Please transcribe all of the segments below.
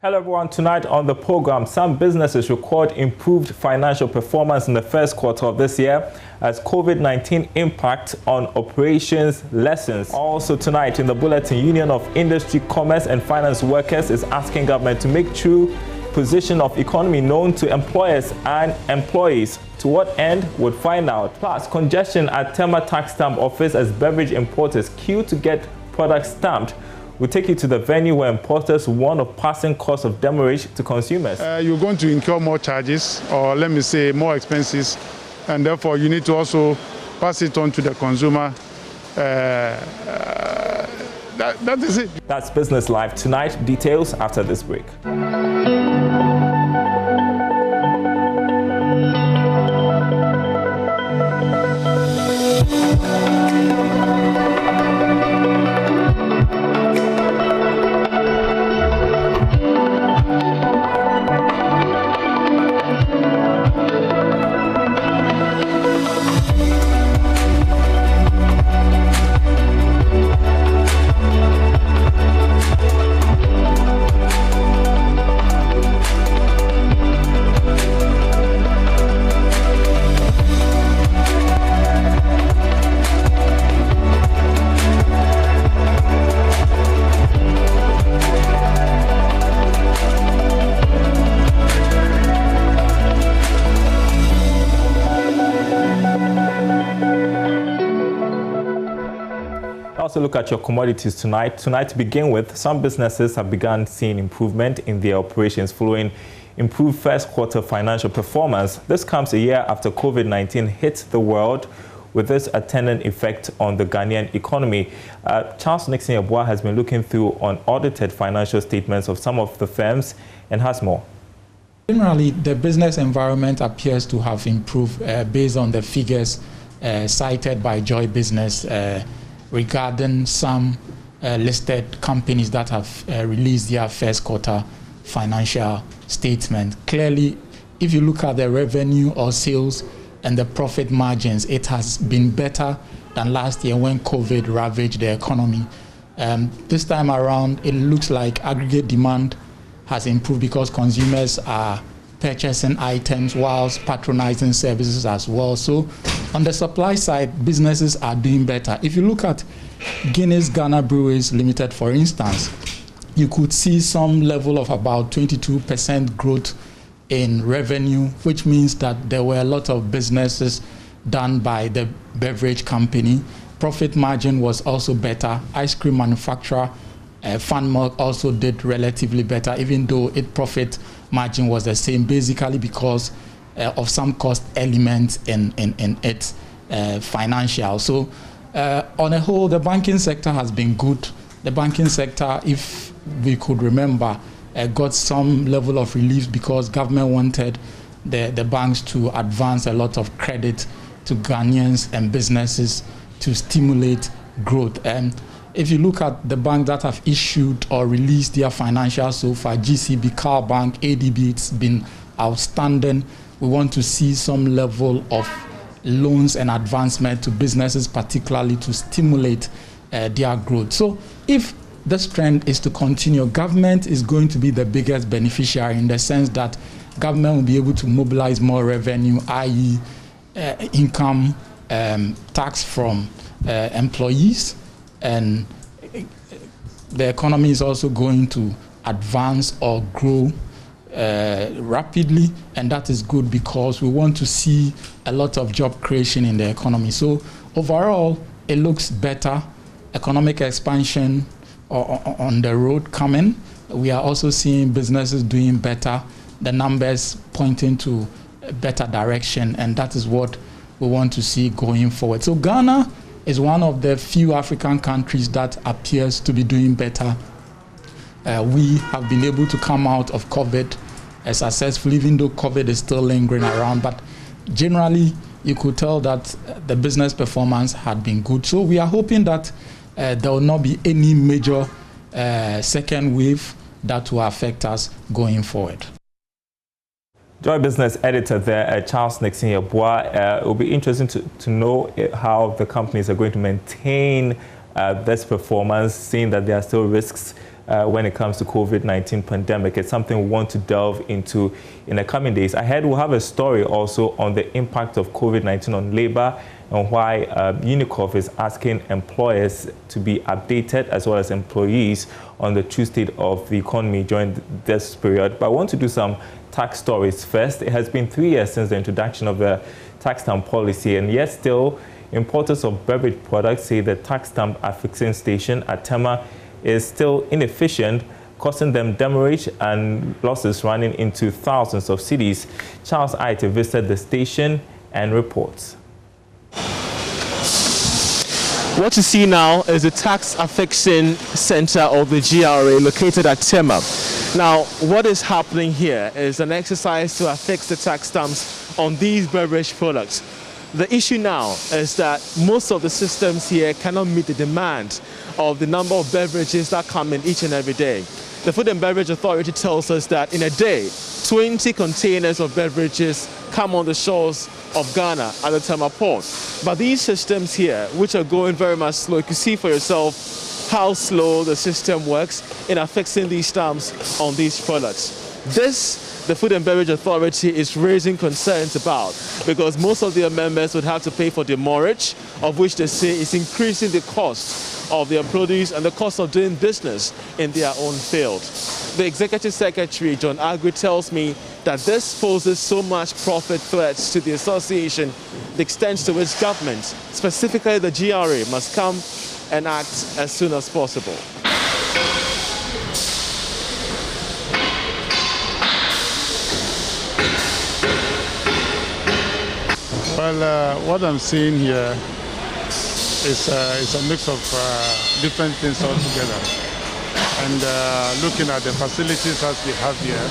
Hello everyone, tonight on the program, some businesses record improved financial performance in the first quarter of this year as COVID-19 impact on operations lessens. Also tonight in the bulletin, Union of Industry, Commerce and Finance Workers is asking government to make true position of economy known to employers and employees. To what end? We'll find out. Plus, congestion at Tema tax stamp office as beverage importers queue to get products stamped. We'll take you to the venue where importers warn of passing cost of demurrage to consumers. You're going to incur more charges, or let me say more expenses, and therefore you need to also pass it on to the consumer. That is it. That's Business Live tonight. Details after this break. Also look at your commodities tonight. Tonight, to begin with, some businesses have begun seeing improvement in their operations following improved first quarter financial performance. This comes a year after COVID-19 hit the world, with this attendant effect on the Ghanaian economy. Charles Nixon Yabua has been looking through unaudited financial statements of some of the firms and has more. Generally, the business environment appears to have improved based on the figures cited by Joy Business regarding some listed companies that have released their first quarter financial statement. Clearly, if you look at the revenue or sales and the profit margins, it has been better than last year when COVID ravaged the economy. This time around, it looks like aggregate demand has improved because consumers are purchasing items whilst patronizing services as well. So on the supply side, businesses are doing better. If you look at Guinness Ghana Breweries Limited, for instance, you could see some level of about 22% growth in revenue, which means that there were a lot of businesses done by the beverage company. Profit margin was also better. Ice cream manufacturer Fan Milk also did relatively better, even though its profit margin was the same, basically because of some cost elements in its financial. So on a whole, the banking sector has been good. The banking sector, if we could remember, got some level of relief because government wanted the banks to advance a lot of credit to Ghanaians and businesses to stimulate growth. And if you look at the banks that have issued or released their financials so far, GCB, Car Bank, ADB, it's been outstanding. We want to see some level of loans and advancement to businesses, particularly to stimulate their growth. So if this trend is to continue, government is going to be the biggest beneficiary in the sense that government will be able to mobilize more revenue, i.e. income tax from employees, and the economy is also going to advance or grow rapidly, and that is good because we want to see a lot of job creation in the economy. So overall, it looks better. Economic expansion on the road coming. We are also seeing businesses doing better, the numbers pointing to a better direction, and that is what we want to see going forward. So Ghana is one of the few African countries that appears to be doing better. We have been able to come out of COVID successfully, even though COVID is still lingering around. But generally, you could tell that the business performance had been good. So we are hoping that there will not be any major second wave that will affect us going forward. Joy Business editor there, Charles Nixon Yabua. It will be interesting to know how the companies are going to maintain this performance, seeing that there are still risks when it comes to COVID-19 pandemic. It's something we want to delve into in the coming days. Ahead, we'll have a story also on the impact of COVID-19 on labor and why UNICOF is asking employers to be updated as well as employees on the true state of the economy during this period. But I want to do some tax stories first. It has been 3 years since the introduction of the tax stamp policy, and yet still, importers of beverage products say the tax stamp affixing station at Tema is still inefficient, costing them demurrage and losses running into thousands of cedis. Charles Aite visited the station and reports. What you see now is the tax affixing center of the GRA located at Tema. Now, what is happening here is an exercise to affix the tax stamps on these beverage products. The issue now is that most of the systems here cannot meet the demand of the number of beverages that come in each and every day. The Food and Beverage Authority tells us that in a day, 20 containers of beverages come on the shores of Ghana at the Tema port. But these systems here, which are going very much slow, you can see for yourself how slow the system works in affixing these stamps on these products. This, the Food and Beverage Authority is raising concerns about, because most of their members would have to pay for demurrage, of which they say is increasing the cost of their produce and the cost of doing business in their own field. The Executive Secretary, John Agri, tells me that this poses so much profit threats to the association, the extent to which government, specifically the GRA, must come and act as soon as possible. Well, what I'm seeing here is a mix of different things all together. And looking at the facilities as we have here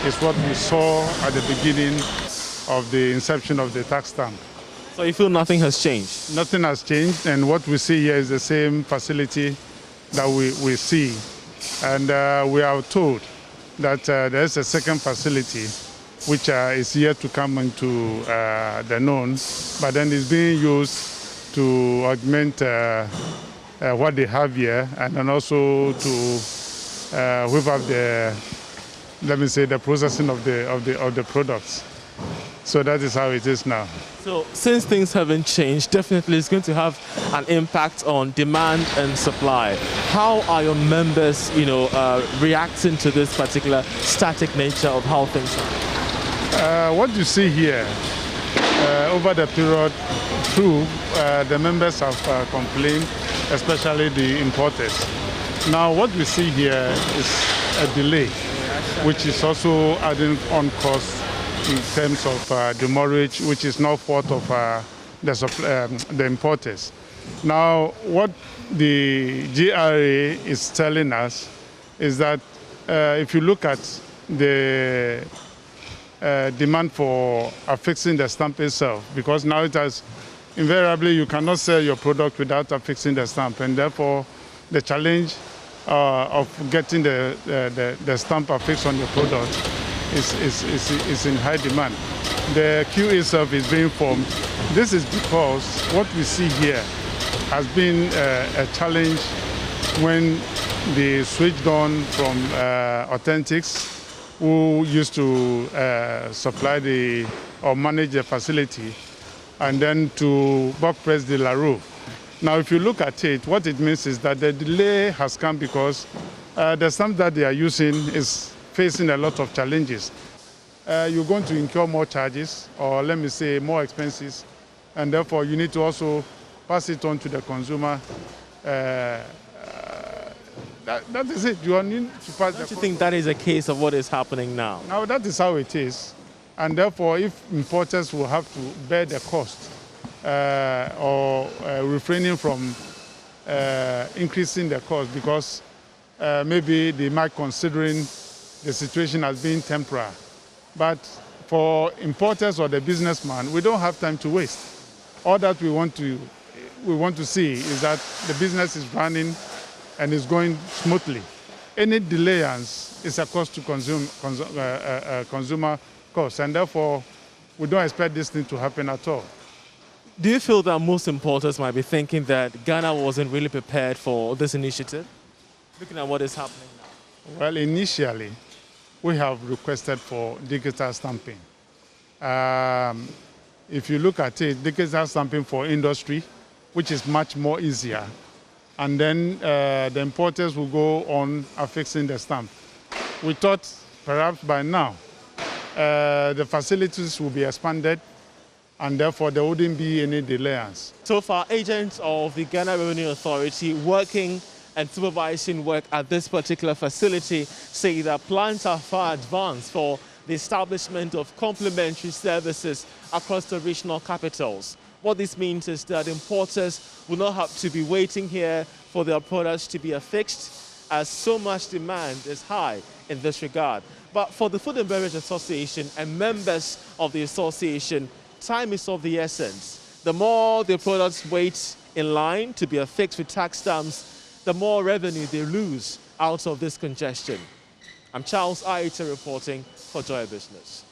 is what we saw at the beginning of the inception of the tax stamp. So you feel nothing has changed? Nothing has changed, and what we see here is the same facility that we see. And we are told that there is a second facility which is yet to come into the known, but then it's being used to augment what they have here, and then also to whip up the, let me say, the processing of the products. So that is how it is now. So since things haven't changed, definitely it's going to have an impact on demand and supply. How are your members, reacting to this particular static nature of how things are? What you see here, over the period through, the members have complained, especially the importers. Now what we see here is a delay, which is also adding on cost in terms of demurrage, which is no fault of the importers. Now, what the GRA is telling us is that if you look at the demand for affixing the stamp itself, because now it has invariably you cannot sell your product without affixing the stamp, and therefore the challenge of getting the stamp affixed on your product is in high demand. The queue itself is being formed. This is because what we see here has been a challenge when they switched on from Authentics, who used to supply or manage the facility, and then to Buck-Press de la Rue. Now, if you look at it, what it means is that the delay has come because the stamp that they are using is facing a lot of challenges. You're going to incur more charges, or let me say more expenses, and therefore you need to also pass it on to the consumer. That is it. You need to pass. Don't you think that is a case of what is happening now? Now that is how it is, and therefore if importers will have to bear the cost or refraining from increasing the cost because maybe they might considering the situation as being temporary. But for importers or the businessman, we don't have time to waste. All that we want to see is that the business is running and is going smoothly. Any delayance is a cost to consumer cost, and therefore we don't expect this thing to happen at all. Do you feel that most importers might be thinking that Ghana wasn't really prepared for this initiative? Looking at what is happening now. Well, initially, we have requested for digital stamping. If you look at it, digital stamping for industry, which is much more easier, and then the importers will go on affixing the stamp. We thought perhaps by now the facilities will be expanded, and therefore there wouldn't be any delays. So far, agents of the Ghana Revenue Authority working and supervising work at this particular facility say that plans are far advanced for the establishment of complementary services across the regional capitals. What this means is that importers will not have to be waiting here for their products to be affixed, as so much demand is high in this regard. But for the Food and Beverage Association and members of the association, time is of the essence. The more the products wait in line to be affixed with tax stamps, the more revenue they lose out of this congestion. I'm Charles Aita reporting for Joy Business.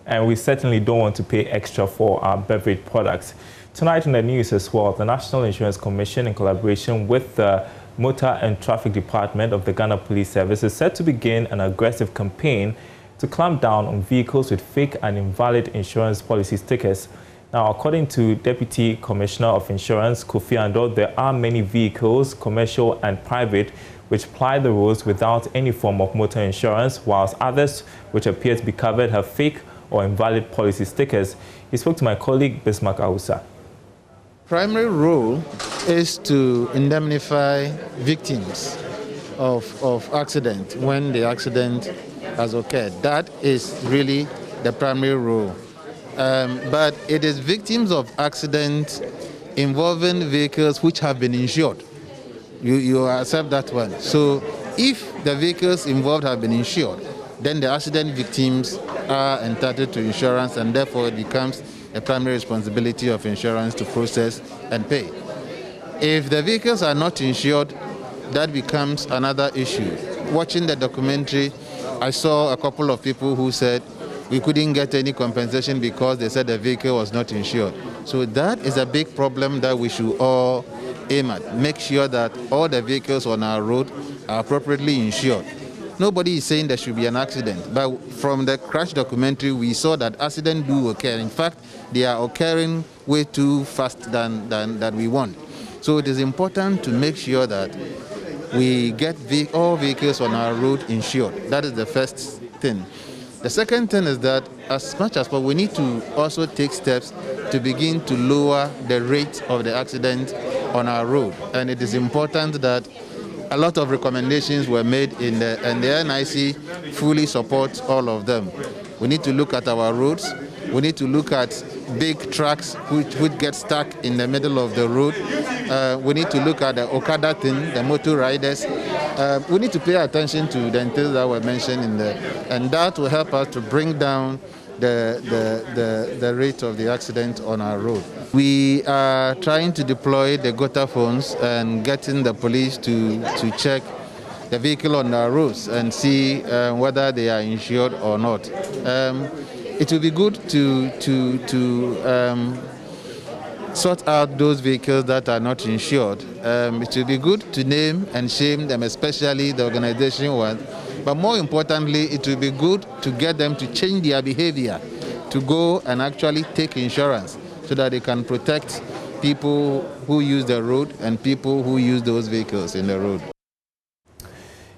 And we certainly don't want to pay extra for our beverage products. Tonight in the news as well, the National Insurance Commission, in collaboration with the Motor and Traffic Department of the Ghana Police Service, is set to begin an aggressive campaign to clamp down on vehicles with fake and invalid insurance policy stickers. Now, according to Deputy Commissioner of Insurance, Kofi Ando, there are many vehicles, commercial and private, which ply the roads without any form of motor insurance, whilst others, which appear to be covered, have fake or invalid policy stickers. He spoke to my colleague, Bismarck Ausa. Primary role is to indemnify victims of accident when the accident has occurred. That is really the primary role. But it is victims of accidents involving vehicles which have been insured. You accept that one. So if the vehicles involved have been insured, then the accident victims are entitled to insurance, and therefore it becomes a primary responsibility of insurance to process and pay. If the vehicles are not insured, that becomes another issue. Watching the documentary, I saw a couple of people who said we couldn't get any compensation because they said the vehicle was not insured. So that is a big problem that we should all aim at. Make sure that all the vehicles on our road are appropriately insured. Nobody is saying there should be an accident, but from the crash documentary, we saw that accidents do occur. In fact, they are occurring way too fast than we want. So it is important to make sure that we get all vehicles on our road insured. That is the first thing. The second thing is that as much as possible, we need to also take steps to begin to lower the rate of the accident on our road. And it is important that a lot of recommendations were made and the NIC fully supports all of them. We need to look at our roads. We need to look at big trucks which get stuck in the middle of the road. We need to look at the Okada thing, the motor riders. We need to pay attention to the details that were mentioned in there, and that will help us to bring down the rate of the accident on our road. We are trying to deploy the gutter phones and getting the police to check the vehicle on our roads and see whether they are insured or not. It will be good to sort out those vehicles that are not insured. It will be good to name and shame them, especially the organization one. But more importantly, it will be good to get them to change their behavior, to go and actually take insurance so that they can protect people who use the road and people who use those vehicles in the road.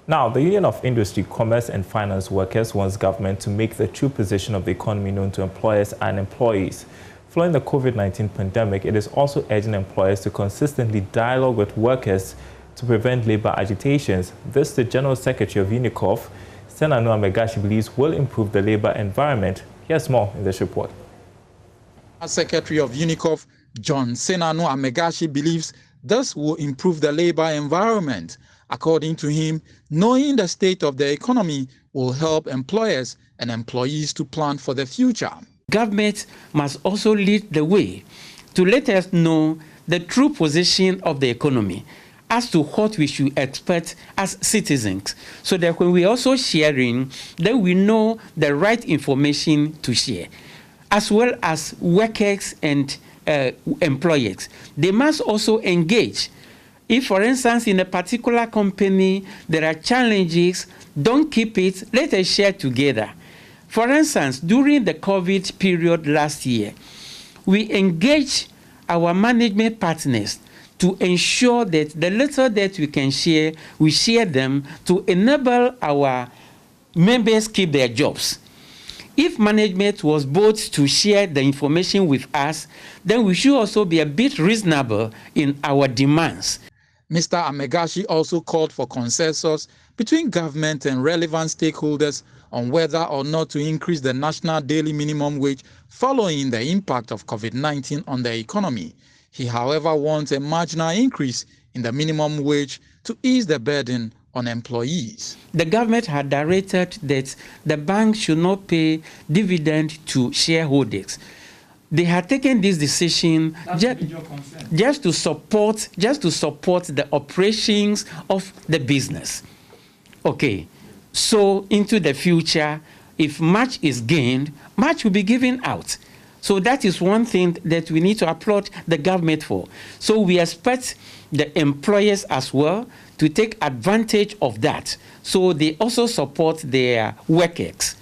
Now, the Union of Industry, Commerce and Finance Workers wants government to make the true position of the economy known to employers and employees. Following the COVID-19 pandemic, it is also urging employers to consistently dialogue with workers to prevent labor agitations. This, the General Secretary of UNICOF, Senanu Amegashi, believes will improve the labor environment. Here's more in this report. Secretary of UNICOF, John Senanu Amegashi, believes this will improve the labor environment. According to him, knowing the state of the economy will help employers and employees to plan for the future. Government must also lead the way to let us know the true position of the economy as to what we should expect as citizens, so that when we also sharing, then we know the right information to share. as well as workers and employers. They must also engage. If, for instance, in a particular company, there are challenges, don't keep it, let us share together. For instance, during the COVID period last year, we engaged our management partners to ensure that the little that we can share, we share them to enable our members keep their jobs. If management was both to share the information with us, then we should also be a bit reasonable in our demands. Mr. Amegashi also called for consensus between government and relevant stakeholders on whether or not to increase the national daily minimum wage following the impact of COVID-19 on the economy. He, however, wants a marginal increase in the minimum wage to ease the burden on employees. The government had directed that the bank should not pay dividend to shareholders. They had taken this decision just to support the operations of the business. Okay, so into the future, if much is gained, much will be given out. So that is one thing that we need to applaud the government for. So we expect the employers as well to take advantage of that. So they also support their workers.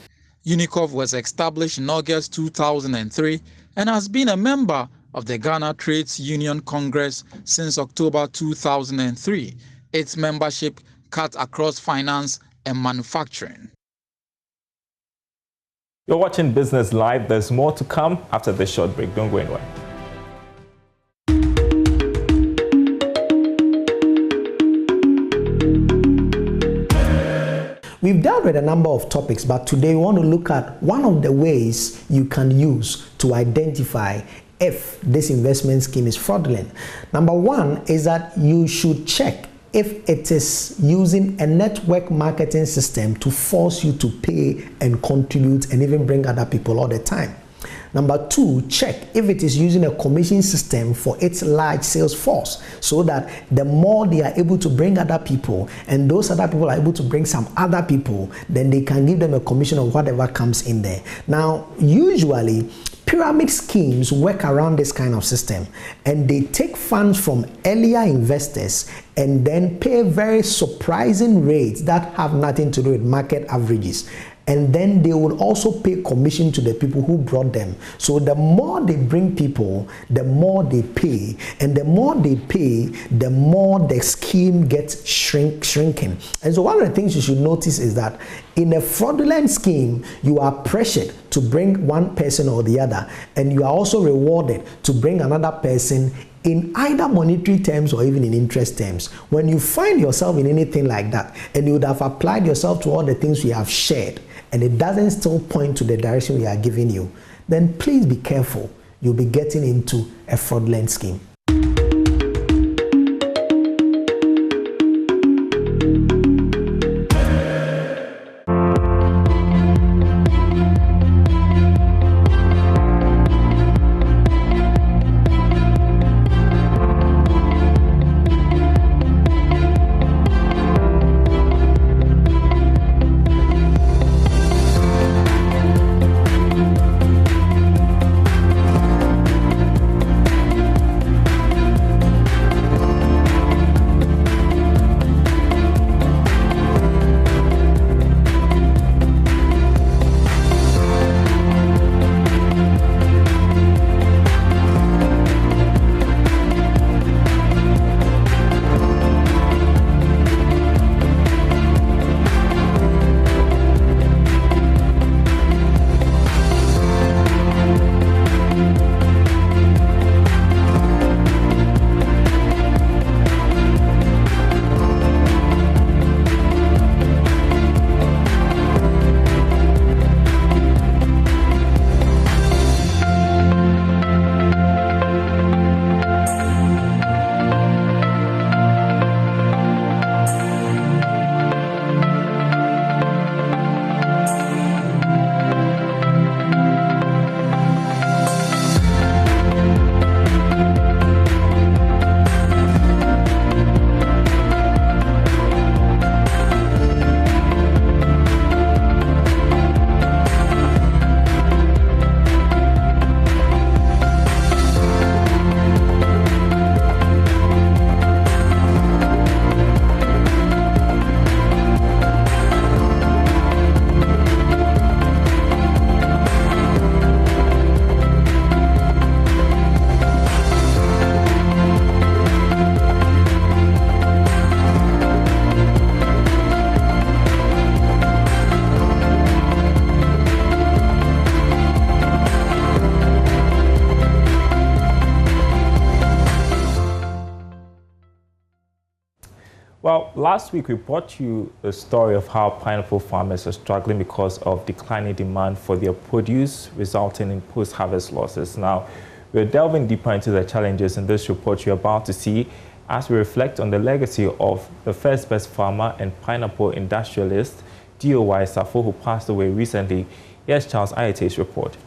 UNICOF was established in August 2003 and has been a member of the Ghana Trades Union Congress since October 2003. Its membership cuts across finance and manufacturing. You're watching Business Live. There's more to come after this short break. Don't go anywhere. We've dealt with a number of topics, but today we want to look at one of the ways you can use to identify if this investment scheme is fraudulent. Number one is that you should check if it is using a network marketing system to force you to pay and contribute and even bring other people all the time. Number two, check if it is using a commission system for its large sales force, so that the more they are able to bring other people and those other people are able to bring some other people, then they can give them a commission of whatever comes in there. Now, usually pyramid schemes work around this kind of system, and they take funds from earlier investors and then pay very surprising rates that have nothing to do with market averages. And then they will also pay commission to the people who brought them. So the more they bring people, the more they pay. And the more they pay, the more the scheme gets shrinking. And so one of the things you should notice is that in a fraudulent scheme, you are pressured to bring one person or the other. And you are also rewarded to bring another person in either monetary terms or even in interest terms. When you find yourself in anything like that, and you would have applied yourself to all the things we have shared, and it doesn't still point to the direction we are giving you, then please be careful. You'll be getting into a fraudulent scheme. Well, last week we brought you a story of how pineapple farmers are struggling because of declining demand for their produce, resulting in post-harvest losses. Now, we're delving deeper into the challenges in this report you're about to see as we reflect on the legacy of the first best farmer and pineapple industrialist, D.O.Y. Safo, who passed away recently. Here's Charles Ayate's report.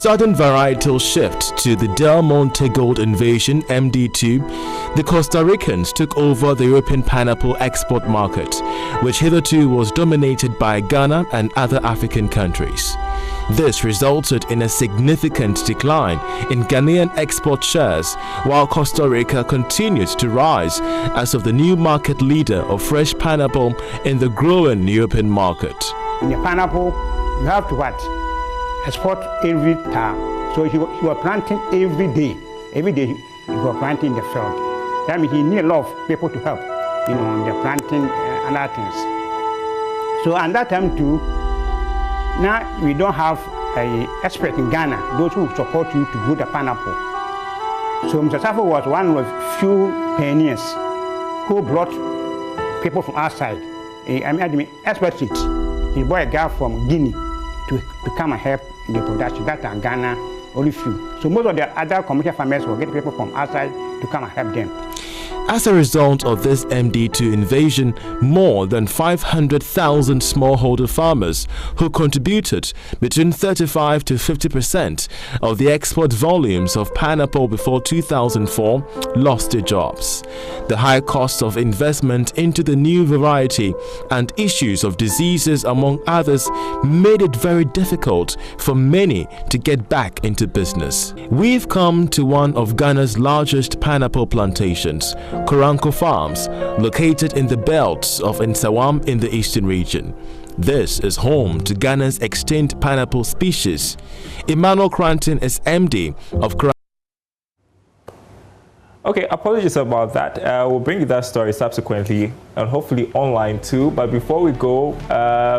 Sudden varietal shift to the Del Monte Gold Invasion MD2, the Costa Ricans took over the European pineapple export market, which hitherto was dominated by Ghana and other African countries. This resulted in a significant decline in Ghanaian export shares, while Costa Rica continued to rise as of the new market leader of fresh pineapple in the growing European market. In the pineapple, you have to what? Export every time. So he was planting every day. Every day he was planting in the field. That means he need a lot of people to help, in the planting and other things. So at that time too, now we don't have an expert in Ghana, those who support you to grow the pineapple. So Mr. Safo was one of the few pioneers who brought people from outside. I mean, expert it. He brought a guy from Guinea to come and help in the production. That in Ghana, only few. So most of the other commercial farmers will get people from outside to come and help them. As a result of this MD2 invasion, more than 500,000 smallholder farmers who contributed between 35 to 50% of the export volumes of pineapple before 2004 lost their jobs. The high cost of investment into the new variety and issues of diseases, among others, made it very difficult for many to get back into business. We've come to one of Ghana's largest pineapple plantations, Koranko Farms, located in the belts of Nsawam in the eastern region. This is home to Ghana's extinct pineapple species. Emmanuel Cranton is MD of Koranko. Okay, apologies about that. We'll bring you that story subsequently and hopefully online too. But before we go,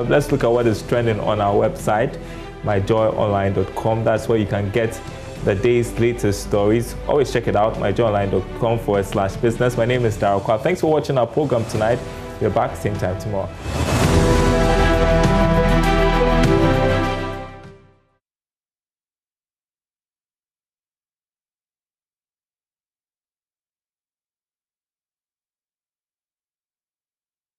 let's look at what is trending on our website, myjoyonline.com. That's where you can get the day's latest stories. Always check it out, myjoyonline.com/business. My name is Darryl Kwa. Thanks for watching our program tonight. We're back same time tomorrow.